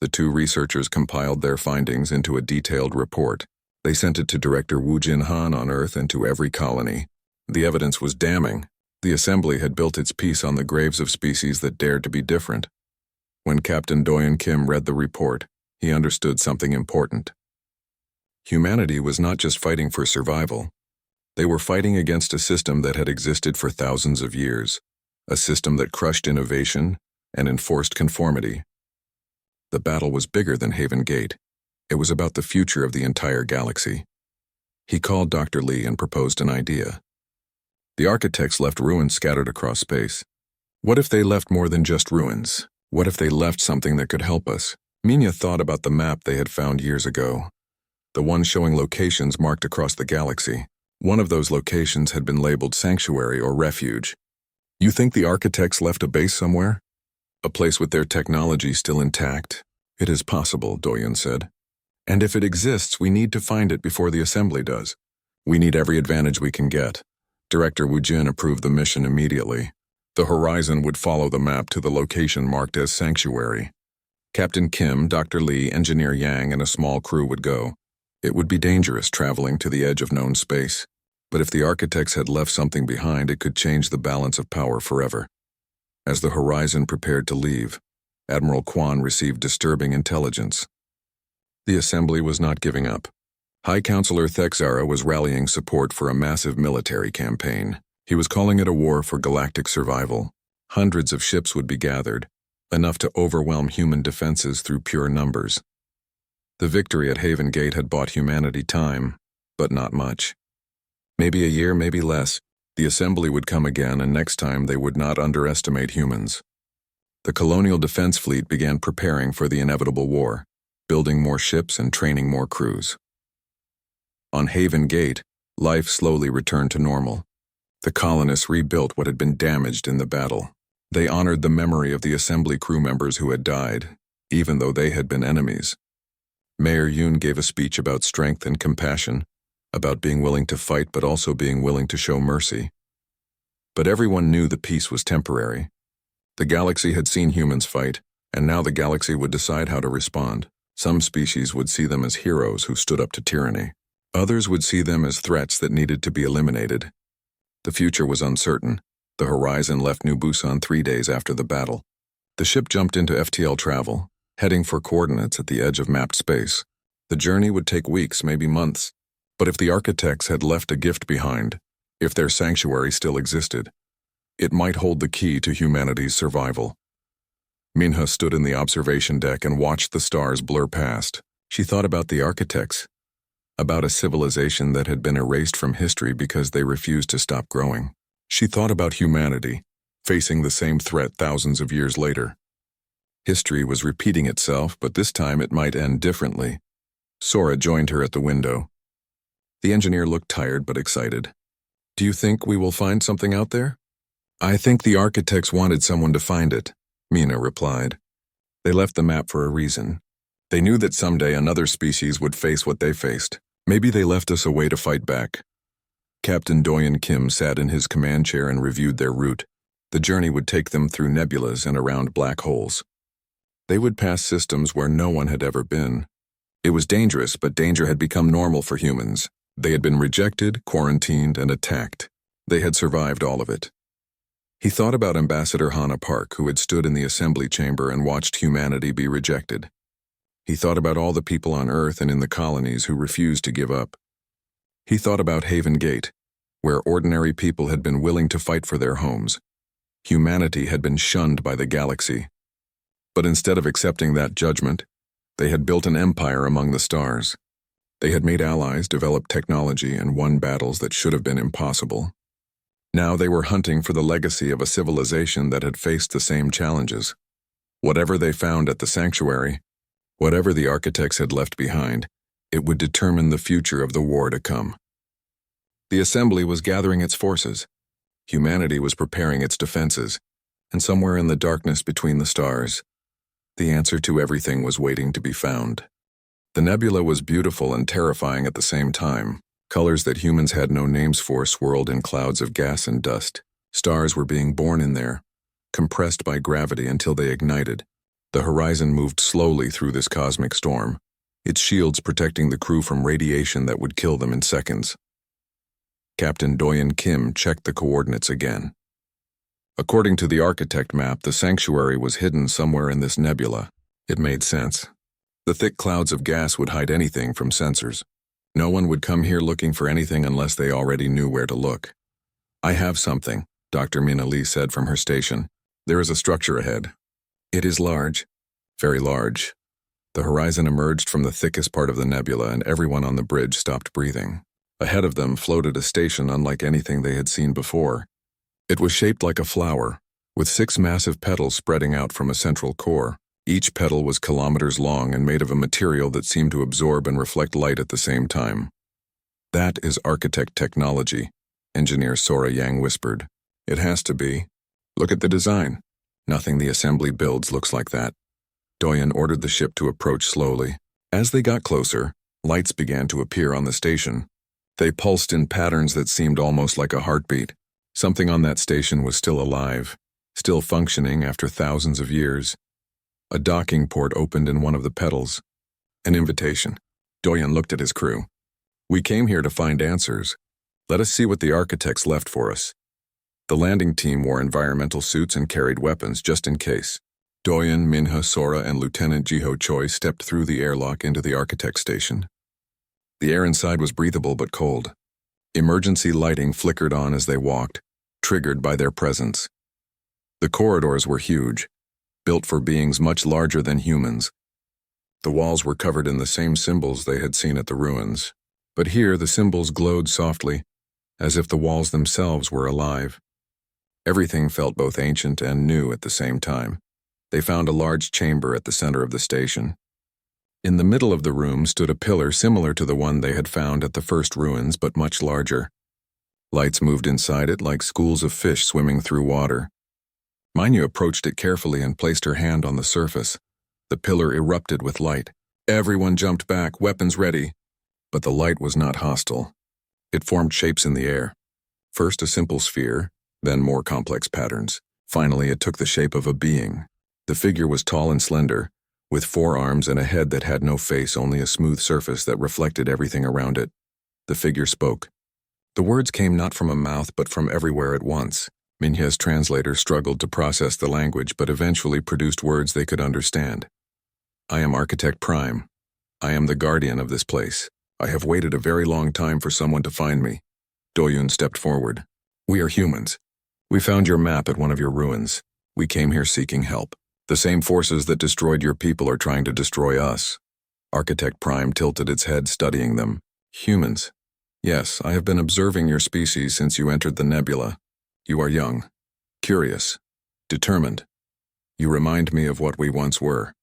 [SPEAKER 1] The two researchers compiled their findings into a detailed report. They sent it to Director Wu Jinhan on Earth and to every colony. The evidence was damning. The assembly had built its peace on the graves of species that dared to be different. When Captain Doyeon Kim read the report, he understood something important. Humanity was not just fighting for survival. They were fighting against a system that had existed for thousands of years, a system that crushed innovation and enforced conformity. The battle was bigger than Haven Gate. It was about the future of the entire galaxy. He called Dr. Lee and proposed an idea. The architects left ruins scattered across space. What if they left more than just ruins? What if they left something that could help us? Minha thought about the map they had found years ago, the one showing locations marked across the galaxy. One of those locations had been labeled sanctuary or refuge. You think the architects left a base somewhere? A place with their technology still intact? It is possible, Doyeon said. And if it exists, we need to find it before the assembly does. We need every advantage we can get. Director Wu Jin approved the mission immediately. The Horizon would follow the map to the location marked as sanctuary. Captain Kim, Dr. Lee, Engineer Yang, and a small crew would go. It would be dangerous traveling to the edge of known space. But if the architects had left something behind, it could change the balance of power forever. As the Horizon prepared to leave, Admiral Kwan received disturbing intelligence. The assembly was not giving up. High Counselor Thexara was rallying support for a massive military campaign. He was calling it a war for galactic survival. Hundreds of ships would be gathered, enough to overwhelm human defenses through pure numbers. The victory at Haven Gate had bought humanity time, but not much. Maybe a year, maybe less. The assembly would come again, and next time they would not underestimate humans. The colonial defense fleet began preparing for the inevitable war, building more ships and training more crews. On Haven Gate, life slowly returned to normal. The colonists rebuilt what had been damaged in the battle. They honored the memory of the assembly crew members who had died, even though they had been enemies. Mayor Yoon gave a speech about strength and compassion, about being willing to fight but also being willing to show mercy. But everyone knew the peace was temporary. The galaxy had seen humans fight, and now the galaxy would decide how to respond. Some species would see them as heroes who stood up to tyranny. Others would see them as threats that needed to be eliminated. The future was uncertain. The Horizon left New Busan 3 days after the battle. The ship jumped into FTL travel, heading for coordinates at the edge of mapped space. The journey would take weeks, maybe months. But if the architects had left a gift behind, if their sanctuary still existed, it might hold the key to humanity's survival. Minha stood in the observation deck and watched the stars blur past. She thought about the architects, about a civilization that had been erased from history because they refused to stop growing. She thought about humanity, facing the same threat thousands of years later. History was repeating itself, but this time it might end differently. Sora joined her at the window. The engineer looked tired but excited. "Do you think we will find something out there?" "I think the architects wanted someone to find it," Mina replied. They left the map for a reason. They knew that someday another species would face what they faced. Maybe they left us a way to fight back. Captain Doyen Kim sat in his command chair and reviewed their route. The journey would take them through nebulas and around black holes. They would pass systems where no one had ever been. It was dangerous, but danger had become normal for humans. They had been rejected, quarantined, and attacked. They had survived all of it. He thought about Ambassador Hana Park, who had stood in the assembly chamber and watched humanity be rejected. He thought about all the people on Earth and in the colonies who refused to give up. He thought about Haven Gate, where ordinary people had been willing to fight for their homes. Humanity had been shunned by the galaxy. But instead of accepting that judgment, they had built an empire among the stars. They had made allies, developed technology, and won battles that should have been impossible. Now they were hunting for the legacy of a civilization that had faced the same challenges. Whatever they found at the sanctuary, whatever the architects had left behind, it would determine the future of the war to come. The assembly was gathering its forces. Humanity was preparing its defenses, and somewhere in the darkness between the stars, the answer to everything was waiting to be found. The nebula was beautiful and terrifying at the same time. Colors that humans had no names for swirled in clouds of gas and dust. Stars were being born in there, compressed by gravity until they ignited. The horizon moved slowly through this cosmic storm, its shields protecting the crew from radiation that would kill them in seconds. Captain Doyen Kim checked the coordinates again. According to the architect map, the sanctuary was hidden somewhere in this nebula. It made sense. The thick clouds of gas would hide anything from sensors. No one would come here looking for anything unless they already knew where to look. "I have something," Dr. Mina Lee said from her station. "There is a structure ahead. It is large, very large." The horizon emerged from the thickest part of the nebula, and everyone on the bridge stopped breathing. Ahead of them floated a station unlike anything they had seen before. It was shaped like a flower, with 6 massive petals spreading out from a central core. Each petal was kilometers long and made of a material that seemed to absorb and reflect light at the same time. "That is architect technology," Engineer Sora Yang whispered. "It has to be. Look at the design. Nothing the assembly builds looks like that." Doyen ordered the ship to approach slowly. As they got closer, lights began to appear on the station. They pulsed in patterns that seemed almost like a heartbeat. Something on that station was still alive, still functioning after thousands of years. A docking port opened in one of the petals. An invitation. Doyen looked at his crew. "We came here to find answers. Let us see what the architects left for us." The landing team wore environmental suits and carried weapons just in case. Doyen, Minha, Sora, and Lieutenant Jiho Choi stepped through the airlock into the architect station. The air inside was breathable but cold. Emergency lighting flickered on as they walked, triggered by their presence. The corridors were huge, built for beings much larger than humans. The walls were covered in the same symbols they had seen at the ruins, but here the symbols glowed softly, as if the walls themselves were alive. Everything felt both ancient and new at the same time. They found a large chamber at the center of the station. In the middle of the room stood a pillar similar to the one they had found at the first ruins, but much larger. Lights moved inside it like schools of fish swimming through water. Minya approached it carefully and placed her hand on the surface. The pillar erupted with light. Everyone jumped back, weapons ready. But the light was not hostile. It formed shapes in the air. First a simple sphere, then more complex patterns. Finally, it took the shape of a being. The figure was tall and slender, with 4 arms and a head that had no face, only a smooth surface that reflected everything around it. The figure spoke. The words came not from a mouth but from everywhere at once. Minya's translator struggled to process the language but eventually produced words they could understand. I am Architect Prime. I am the guardian of this place. I have waited a very long time for someone to find me. Doyun stepped forward. We are humans. We found your map at one of your ruins. We came here seeking help. The same forces that destroyed your people are trying to destroy us. Architect Prime tilted its head, studying them. Humans. Yes, I have been observing your species since you entered the nebula. You are young, curious, determined. You remind me of what we once were.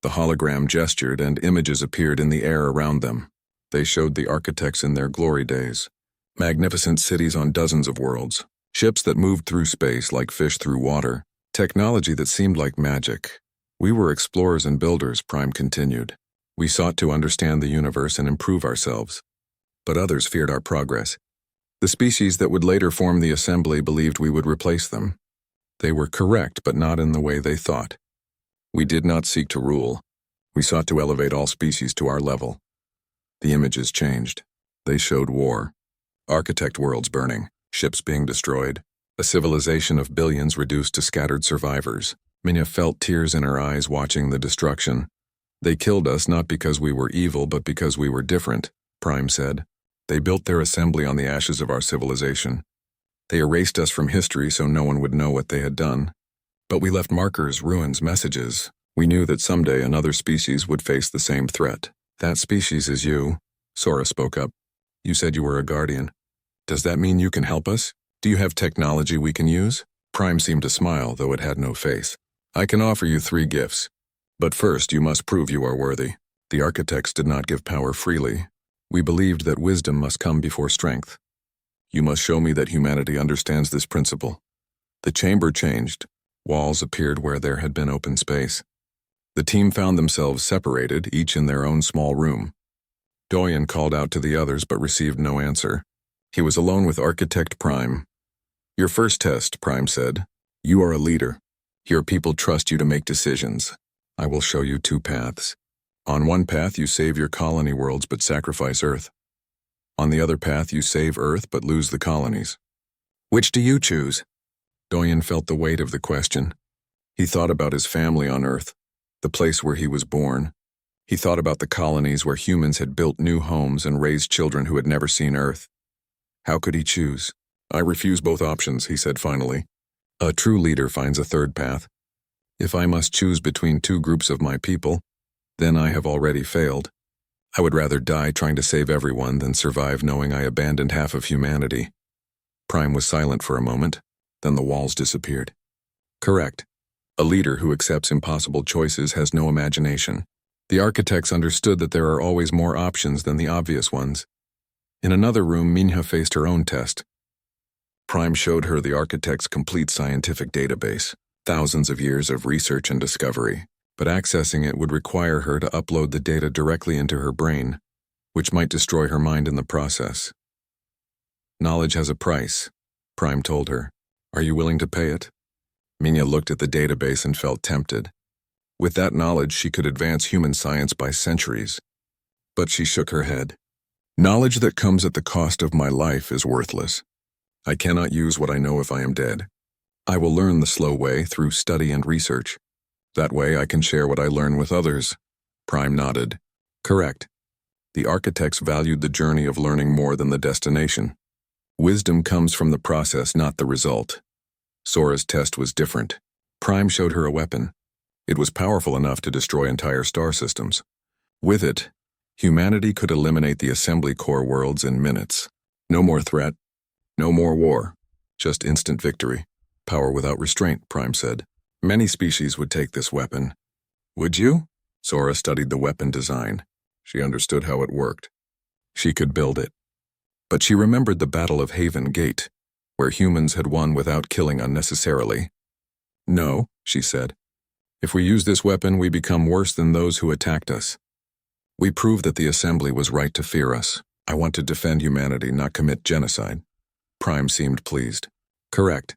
[SPEAKER 1] The hologram gestured and images appeared in the air around them. They showed the architects in their glory days. Magnificent cities on dozens of worlds. Ships that moved through space like fish through water. Technology that seemed like magic. We were explorers and builders, Prime continued. We sought to understand the universe and improve ourselves. But others feared our progress. The species that would later form the assembly believed we would replace them. They were correct, but not in the way they thought. We did not seek to rule. We sought to elevate all species to our level. The images changed. They showed war. Architect worlds burning, ships being destroyed, a civilization of billions reduced to scattered survivors. Minya felt tears in her eyes watching the destruction. They killed us not because we were evil, but because we were different, Prime said. They built their assembly on the ashes of our civilization. They erased us from history so no one would know what they had done. But we left markers, ruins, messages. We knew that someday another species would face the same threat. That species is you, Sora spoke up. You said you were a guardian. Does that mean you can help us? Do you have technology we can use? Prime seemed to smile, though it had no face. I can offer you 3 gifts. But first you must prove you are worthy. The architects did not give power freely. We believed that wisdom must come before strength. You must show me that humanity understands this principle. The chamber changed. Walls appeared where there had been open space. The team found themselves separated, each in their own small room. Doyen called out to the others but received no answer. He was alone with Architect Prime. Your first test, Prime said. You are a leader. Your people trust you to make decisions. I will show you 2 paths. On one path you save your colony worlds but sacrifice Earth. On the other path you save Earth but lose the colonies. Which do you choose? Doyen felt the weight of the question. He thought about his family on Earth, the place where he was born. He thought about the colonies where humans had built new homes and raised children who had never seen Earth. How could he choose? I refuse both options, he said finally. A true leader finds a third path. If I must choose between 2 groups of my people, then I have already failed. I would rather die trying to save everyone than survive knowing I abandoned half of humanity. Prime was silent for a moment, then the walls disappeared. Correct. A leader who accepts impossible choices has no imagination. The architects understood that there are always more options than the obvious ones. In another room, Minya faced her own test. Prime showed her the architect's complete scientific database, thousands of years of research and discovery, but accessing it would require her to upload the data directly into her brain, which might destroy her mind in the process. Knowledge has a price, Prime told her. Are you willing to pay it? Minya looked at the database and felt tempted. With that knowledge, she could advance human science by centuries. But she shook her head. Knowledge that comes at the cost of my life is worthless. I cannot use what I know if I am dead. I will learn the slow way through study and research. That way I can share what I learn with others. Prime nodded. Correct. The architects valued the journey of learning more than the destination. Wisdom comes from the process, not the result. Sora's test was different. Prime showed her a weapon. It was powerful enough to destroy entire star systems. With it, humanity could eliminate the assembly core worlds in minutes. No more threat, no more war, just instant victory. Power without restraint, Prime said. Many species would take this weapon. Would you? Sora studied the weapon design. She understood how it worked. She could build it. But she remembered the Battle of Haven Gate, where humans had won without killing unnecessarily. No, she said. If we use this weapon, we become worse than those who attacked us. We prove that the Assembly was right to fear us. I want to defend humanity, not commit genocide. Prime seemed pleased. Correct.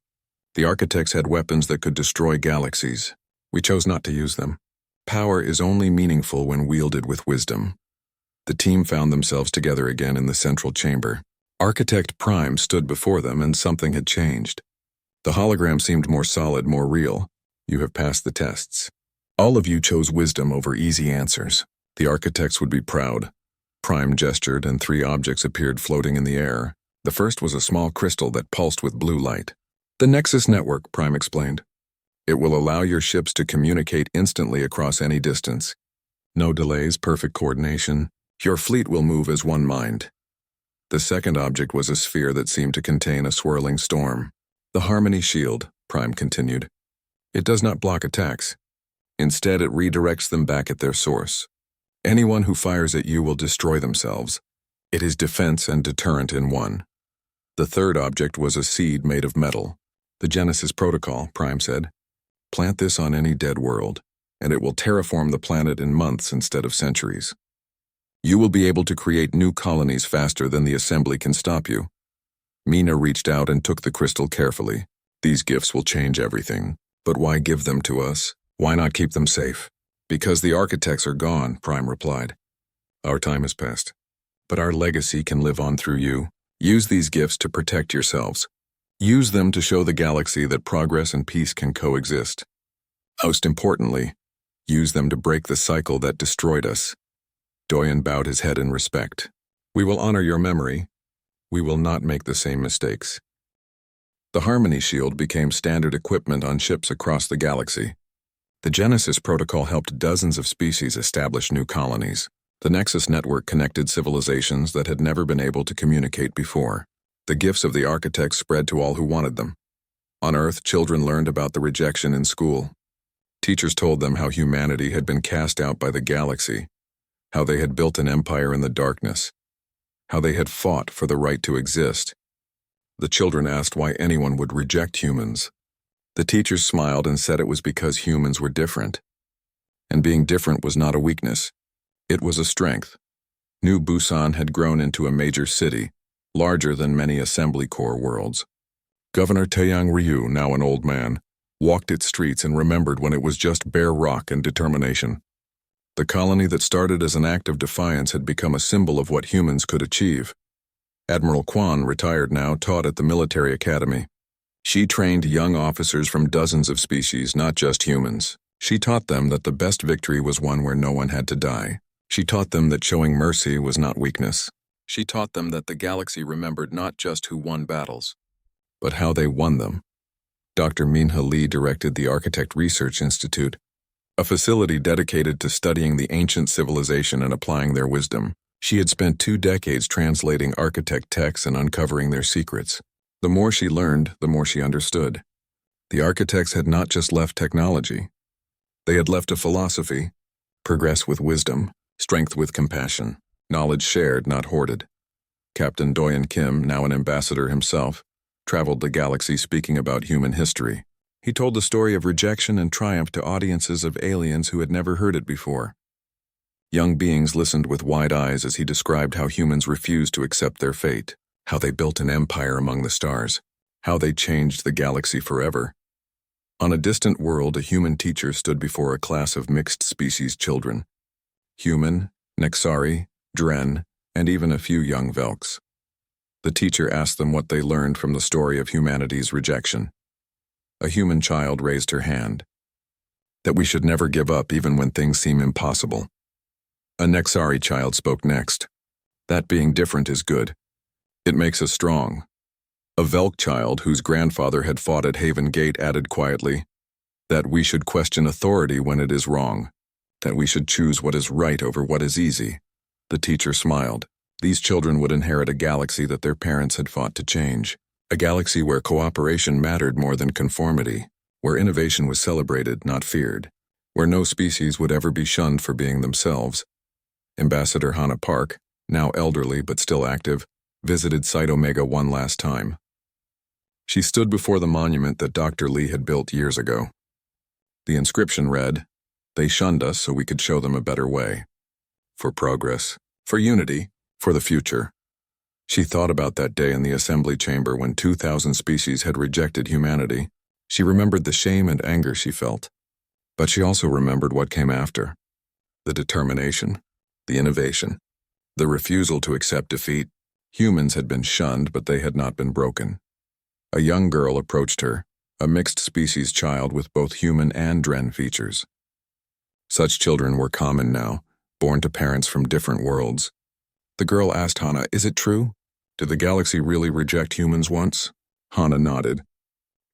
[SPEAKER 1] The architects had weapons that could destroy galaxies. We chose not to use them. Power is only meaningful when wielded with wisdom. The team found themselves together again in the central chamber. Architect Prime stood before them, and something had changed. The hologram seemed more solid, more real. You have passed the tests. All of you chose wisdom over easy answers. The architects would be proud. Prime gestured, and 3 objects appeared floating in the air. The first was a small crystal that pulsed with blue light. The Nexus Network, Prime explained. It will allow your ships to communicate instantly across any distance. No delays, perfect coordination. Your fleet will move as one mind. The second object was a sphere that seemed to contain a swirling storm. The Harmony Shield, Prime continued. It does not block attacks. Instead, it redirects them back at their source. Anyone who fires at you will destroy themselves. It is defense and deterrent in one. The third object was a seed made of metal. The Genesis Protocol, Prime said. Plant this on any dead world, and it will terraform the planet in months instead of centuries. You will be able to create new colonies faster than the Assembly can stop you. Mina reached out and took the crystal carefully. These gifts will change everything. But why give them to us? Why not keep them safe? Because the architects are gone, Prime replied. Our time has passed. But our legacy can live on through you. Use these gifts to protect yourselves. Use them to show the galaxy that progress and peace can coexist. Most importantly, use them to break the cycle that destroyed us. Doyen bowed his head in respect. We will honor your memory. We will not make the same mistakes. The Harmony Shield became standard equipment on ships across the galaxy. The Genesis Protocol helped dozens of species establish new colonies. The Nexus Network connected civilizations that had never been able to communicate before. The gifts of the architects spread to all who wanted them. On Earth, children learned about the rejection in school. Teachers told them how humanity had been cast out by the galaxy, how they had built an empire in the darkness, how they had fought for the right to exist. The children asked why anyone would reject humans. The teachers smiled and said it was because humans were different. And being different was not a weakness. It was a strength. New Busan had grown into a major city, larger than many assembly core worlds. Governor Taeyang Ryu, now an old man, walked its streets and remembered when it was just bare rock and determination. The colony that started as an act of defiance had become a symbol of what humans could achieve. Admiral Kwan, retired now, taught at the military academy. She trained young officers from dozens of species, not just humans. She taught them that the best victory was one where no one had to die. She taught them that showing mercy was not weakness. She taught them that the galaxy remembered not just who won battles, but how they won them. Dr. Minha Lee directed the Architect Research Institute, a facility dedicated to studying the ancient civilization and applying their wisdom. She had spent 2 decades translating architect texts and uncovering their secrets. The more she learned, the more she understood. The architects had not just left technology. They had left a philosophy: progress with wisdom, strength with compassion, knowledge shared, not hoarded. Captain Doyen Kim, now an ambassador himself, traveled the galaxy speaking about human history. He told the story of rejection and triumph to audiences of aliens who had never heard it before. Young beings listened with wide eyes as he described how humans refused to accept their fate, how they built an empire among the stars, how they changed the galaxy forever. On a distant world, a human teacher stood before a class of mixed-species children. Human, Nexari, Dren, and even a few young Velks. The teacher asked them what they learned from the story of humanity's rejection. A human child raised her hand. That we should never give up even when things seem impossible. A Nexari child spoke next. That being different is good. It makes us strong. A Velk child whose grandfather had fought at Haven Gate added quietly that we should question authority when it is wrong, that we should choose what is right over what is easy. The teacher smiled. These children would inherit a galaxy that their parents had fought to change. A galaxy where cooperation mattered more than conformity, where innovation was celebrated, not feared, where no species would ever be shunned for being themselves. Ambassador Hannah Park, now elderly but still active, visited Site Omega one last time. She stood before the monument that Dr. Lee had built years ago. The inscription read, "They shunned us so we could show them a better way. For progress, for unity, for the future." She thought about that day in the assembly chamber when 2,000 species had rejected humanity. She remembered the shame and anger she felt. But she also remembered what came after. The determination, the innovation, the refusal to accept defeat. Humans had been shunned, but they had not been broken. A young girl approached her, a mixed-species child with both human and Dren features. Such children were common now, born to parents from different worlds. The girl asked Hannah, "Is it true? Did the galaxy really reject humans once?" Hannah nodded.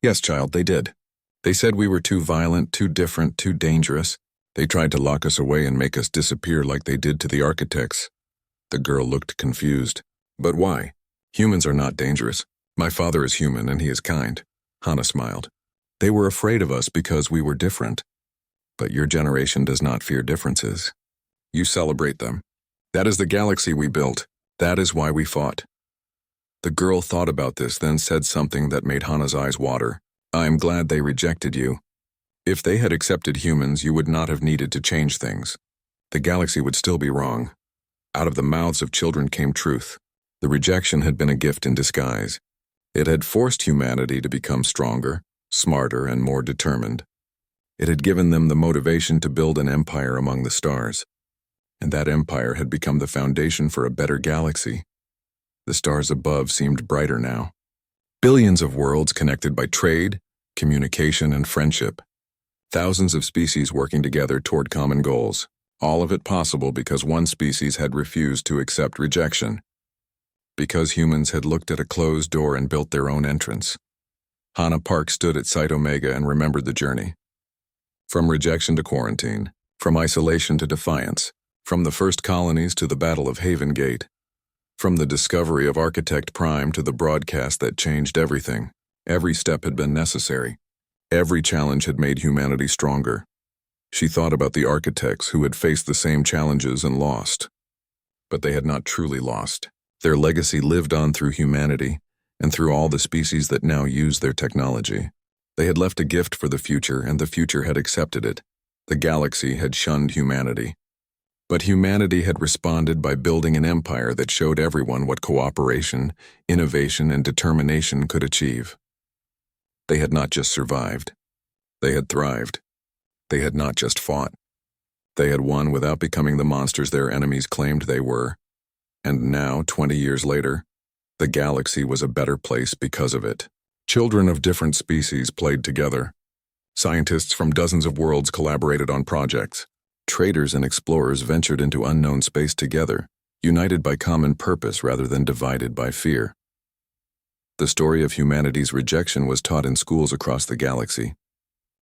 [SPEAKER 1] "Yes, child, they did. They said we were too violent, too different, too dangerous. They tried to lock us away and make us disappear like they did to the architects." The girl looked confused. "But why? Humans are not dangerous. My father is human and he is kind." Hannah smiled. "They were afraid of us because we were different. But your generation does not fear differences. You celebrate them. That is the galaxy we built. That is why we fought." The girl thought about this, then said something that made Hannah's eyes water. "I'm glad they rejected you. If they had accepted humans, you would not have needed to change things. The galaxy would still be wrong." Out of the mouths of children came truth. The rejection had been a gift in disguise. It had forced humanity to become stronger, smarter, and more determined. It had given them the motivation to build an empire among the stars. And that empire had become the foundation for a better galaxy. The stars above seemed brighter now. Billions of worlds connected by trade, communication, and friendship. Thousands of species working together toward common goals. All of it possible because one species had refused to accept rejection. Because humans had looked at a closed door and built their own entrance. Hannah Park stood at Site Omega and remembered the journey. From rejection to quarantine, from isolation to defiance, from the first colonies to the Battle of Haven Gate, from the discovery of Architect Prime to the broadcast that changed everything. Every step had been necessary. Every challenge had made humanity stronger. She thought about the architects who had faced the same challenges and lost. But they had not truly lost. Their legacy lived on through humanity and through all the species that now use their technology. They had left a gift for the future, and the future had accepted it. The galaxy had shunned humanity. But humanity had responded by building an empire that showed everyone what cooperation, innovation, and determination could achieve. They had not just survived. They had thrived. They had not just fought. They had won without becoming the monsters their enemies claimed they were. And now, 20 years later, the galaxy was a better place because of it. Children of different species played together. Scientists from dozens of worlds collaborated on projects. Traders and explorers ventured into unknown space together, united by common purpose rather than divided by fear. The story of humanity's rejection was taught in schools across the galaxy,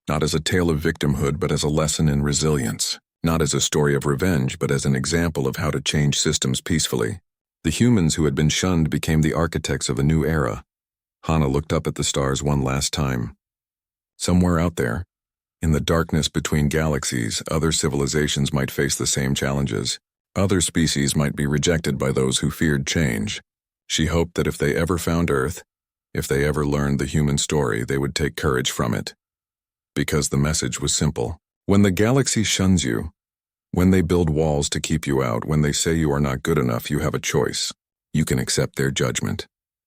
[SPEAKER 1] not as a tale of victimhood but as a lesson in resilience, not as a story of revenge but as an example of how to change systems peacefully. The humans who had been shunned became the architects of a new era. Hannah looked up at the stars one last time. Somewhere out there, in the darkness between galaxies, other civilizations might face the same challenges. Other species might be rejected by those who feared change. She hoped that if they ever found Earth, if they ever learned the human story, they would take courage from it. Because the message was simple. When the galaxy shuns you, when they build walls to keep you out, when they say you are not good enough, you have a choice. You can accept their judgment.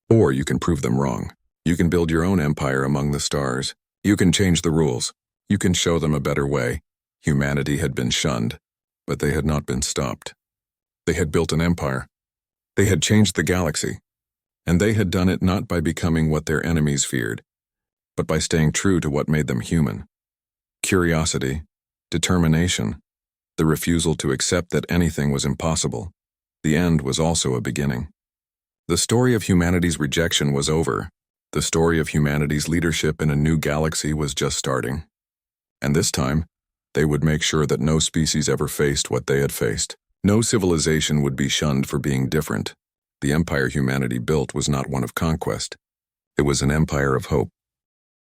[SPEAKER 1] Or you can prove them wrong. You can build your own empire among the stars. You can change the rules. You can show them a better way. Humanity had been shunned, but they had not been stopped. They had built an empire. They had changed the galaxy. And they had done it not by becoming what their enemies feared, but by staying true to what made them human. Curiosity, determination, the refusal to accept that anything was impossible. The end was also a beginning. The story of humanity's rejection was over. The story of humanity's leadership in a new galaxy was just starting. And this time, they would make sure that no species ever faced what they had faced. No civilization would be shunned for being different. The empire humanity built was not one of conquest. It was an empire of hope.